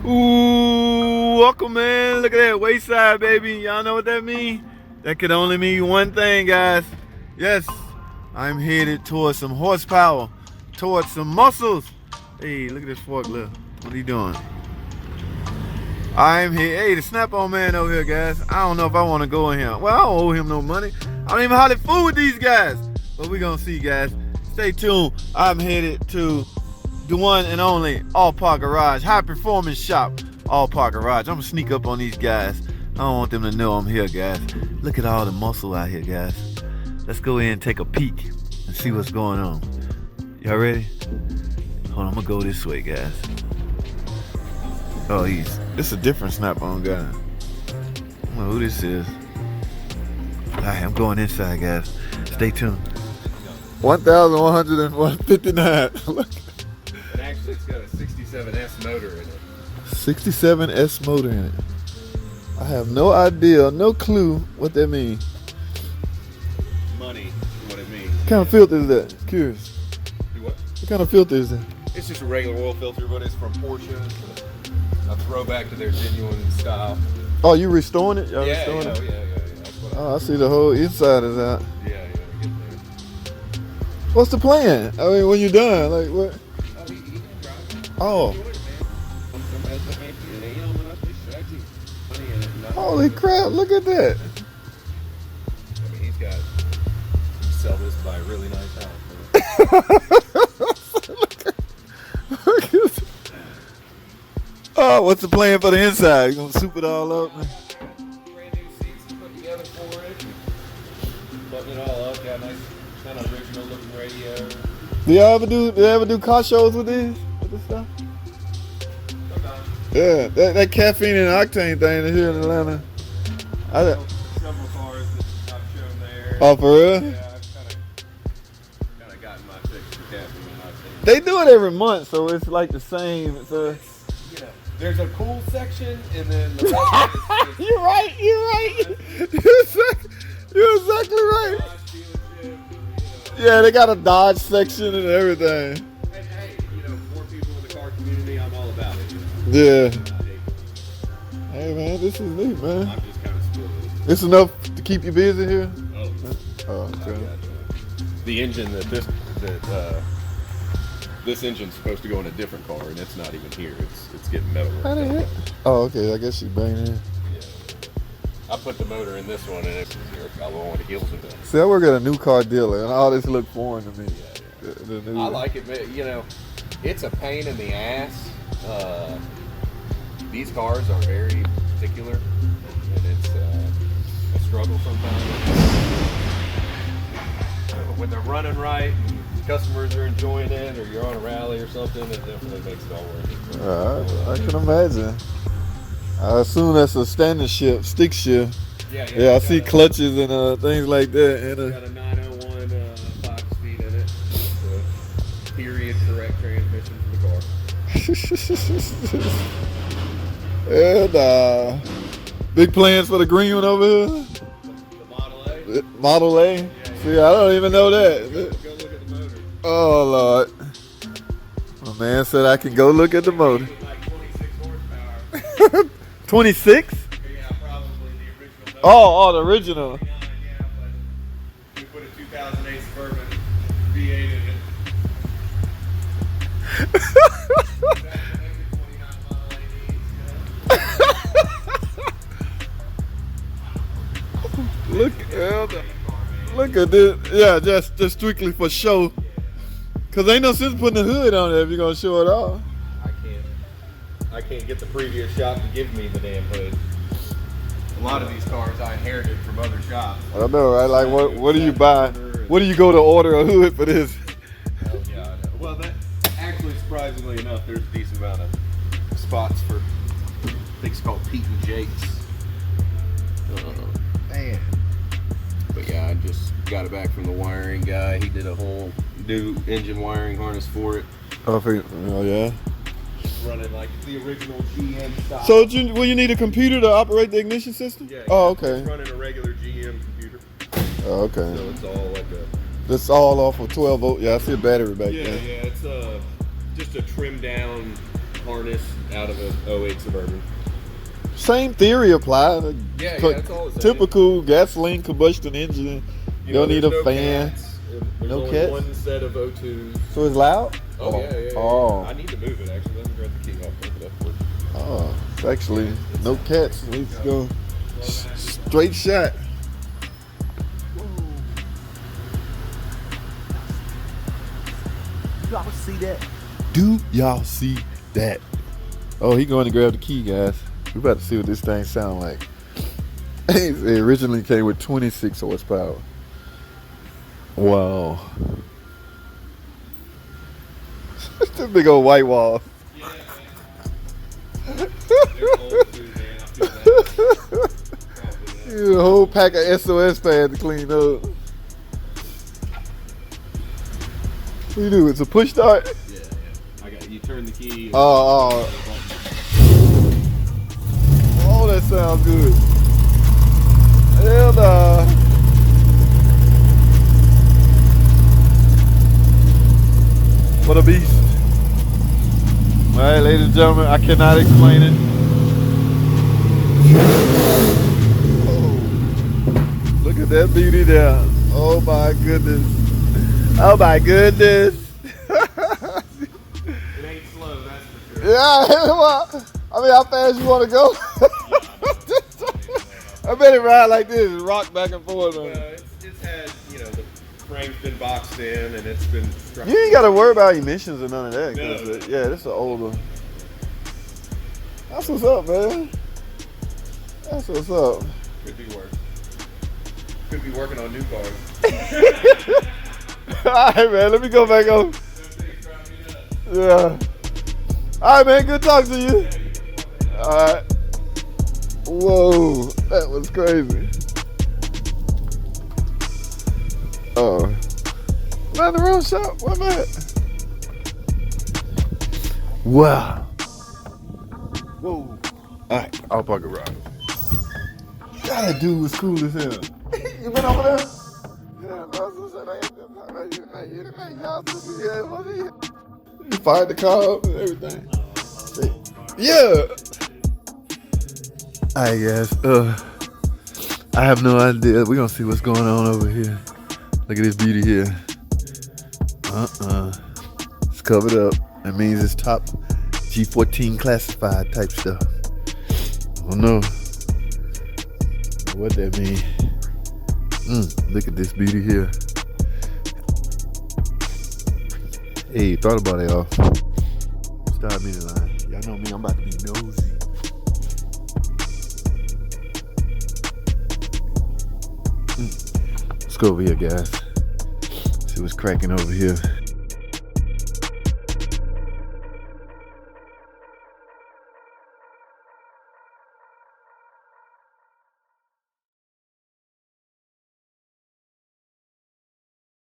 Ooh, welcome, man. Look at that wayside, baby. Y'all know what that means? That could only mean one thing, guys. Yes, I'm headed towards some horsepower, towards some muscles. Hey, look at this forklift. What are you doing? I'm here. Hey, the Snap-on man over here, guys. I don't know if I want to go in here. Well, I don't owe him no money. I don't even hardly fool with these guys. But we're going to see, guys. Stay tuned. I'm headed to the one and only Allpar Garage, high performance shop, Allpar Garage. I'm gonna sneak up on these guys. I don't want them to know I'm here, guys. Look at all the muscle out here, guys. Let's go in and take a peek and see what's going on. Y'all ready? Hold on, I'm gonna go this way, guys. Oh, this is a different Snap-on guy. I don't know who this is. Alright, I'm going inside, guys. Stay tuned. 1,159. Look. Actually, it's got a 67S motor in it. 67S motor in it. I have no idea, no clue what that means. Money is what it means. What kind of filter is that? Curious. Do what? What kind of filter is that? It's just a regular oil filter, but it's from Porsche. A throwback to their genuine style. Oh, you restoring it? Y'all Yeah. restoring it? That's what Oh, I see the whole inside is out. Yeah, get there. What's the plan? I mean, when you're done, like what? Oh. Holy crap, look at that. I mean, he's got to sell this by a really nice house. Oh, what's the plan for the inside? You gonna soup it all up? Man? Brand new seats to put together for it. Button it all up. Got a nice, kind of original looking radio. Do y'all ever do car shows with this? With this stuff? Yeah, that caffeine and octane thing here in Atlanta. Several cars that I've shown there. Oh, for real? Yeah, I've kind of gotten my fix for caffeine and octane. They do it every month, so it's like the same. It's You know, there's a cool section, and then the rest of it is You're right. You're exactly right. Yeah, they got a Dodge section and everything. And hey, more people in the car community, I'm all about it. Yeah. Hey man, this is neat, man. I'm just kind of spoiled. It's enough to keep you busy here. Oh, Okay. the engine this engine's supposed to go in a different car, and it's not even here. It's getting metal. How the heck? Oh, okay. I guess she's banging in. Yeah. I put the motor in this one, and it's I want the heels of it. See, I work at a new car dealer, and all this look foreign to me. Yeah. The new I like it, but it's a pain in the ass. These cars are very particular, and it's a struggle sometimes. When they're running right, and customers are enjoying it, or you're on a rally or something, it definitely makes it all worth it. I can imagine. I assume that's a standing shift, stick shift. Yeah, I see clutches and things like that. And got a 901 5-speed in it. It's a period correct transmission for the car. And big plans for the green one over here. The Model A. Model A. See, I don't even know that. Go look at the motor. Oh Lord. My man said I can go look at the motor. Like 26 horsepower. 26? Yeah, probably the original. Oh, the original. Yeah, but we put a 2008 Suburban V8 in it. Look at this. Yeah, just strictly for show. Cause ain't no sense putting the hood on it if you're gonna show it off. I can't get the previous shop to give me the damn hood. A lot of these cars I inherited from other shops. I know, right? Like, what do you buy? What do you go to order a hood for this? Oh, yeah, I know. Well, that actually, surprisingly enough, there's a decent amount of spots for things called Pete and Jake's. Man. But yeah, I just got it back from the wiring guy. He did a whole new engine wiring harness for it. Oh yeah. Running like the original GM style. So will you need a computer to operate the ignition system? Yeah. Oh, okay. It's running a regular GM computer. Oh, okay. So it's all like a. It's all off of 12 volt. Yeah, I see a battery back Yeah, there. yeah. It's just a trimmed down harness out of a '08 Suburban. Same theory applied. Yeah, that's all it's Typical gasoline combustion engine. You don't need a no fan. Cats. There's No only cats? one set of O2s. So it's loud? Oh, yeah. Oh. I need to move it, actually. Let me grab the key off. Open it up for it. Oh, it's actually no cats. Let's go straight shot. Y'all see that? Do y'all see that? Oh, he going to grab the key, guys. We about to see what this thing sound like. It originally came with 26 horsepower. Wow. This big old white wall. Yeah, man. They're old too, man. I feel that. Yeah, a whole pack of SOS pads to clean up. What do you do? It's a push start? Yeah. I got you. Turn the key. Oh, that sounds good. Hell nah. What a beast. Alright, ladies and gentlemen, I cannot explain it. Oh, look at that beauty there. Oh my goodness. Oh my goodness. It ain't slow, that's for sure. Yeah, well, I mean, how fast you want to go? I bet it ride like this, rock back and forth. Well, it's had, the frame's been boxed in and it's been struck. You ain't got to worry about emissions or none of that. No. Yeah, this is an older. That's what's up, man. That's what's up. Could be worse. Could be working on new cars. All right, man. Let me go back on. Yeah. All right, man. Good talking to you. All right. Whoa, that was crazy. Oh, am I in the wrong shop? Where am I at? Wow. Whoa. All right, Allpar Garage. That dude was cool as hell. You been over there? You fired the car up and everything. Yeah. Alright guys, I have no idea. We're gonna see what's going on over here. Look at this beauty here. It's covered up. That means it's top G14 classified type stuff. I don't know what that means. Look at this beauty here. Hey, thought about it, y'all. Start me the line. Y'all know me, I'm about to be nosy. Let's go over here, guys. See what's cracking over here.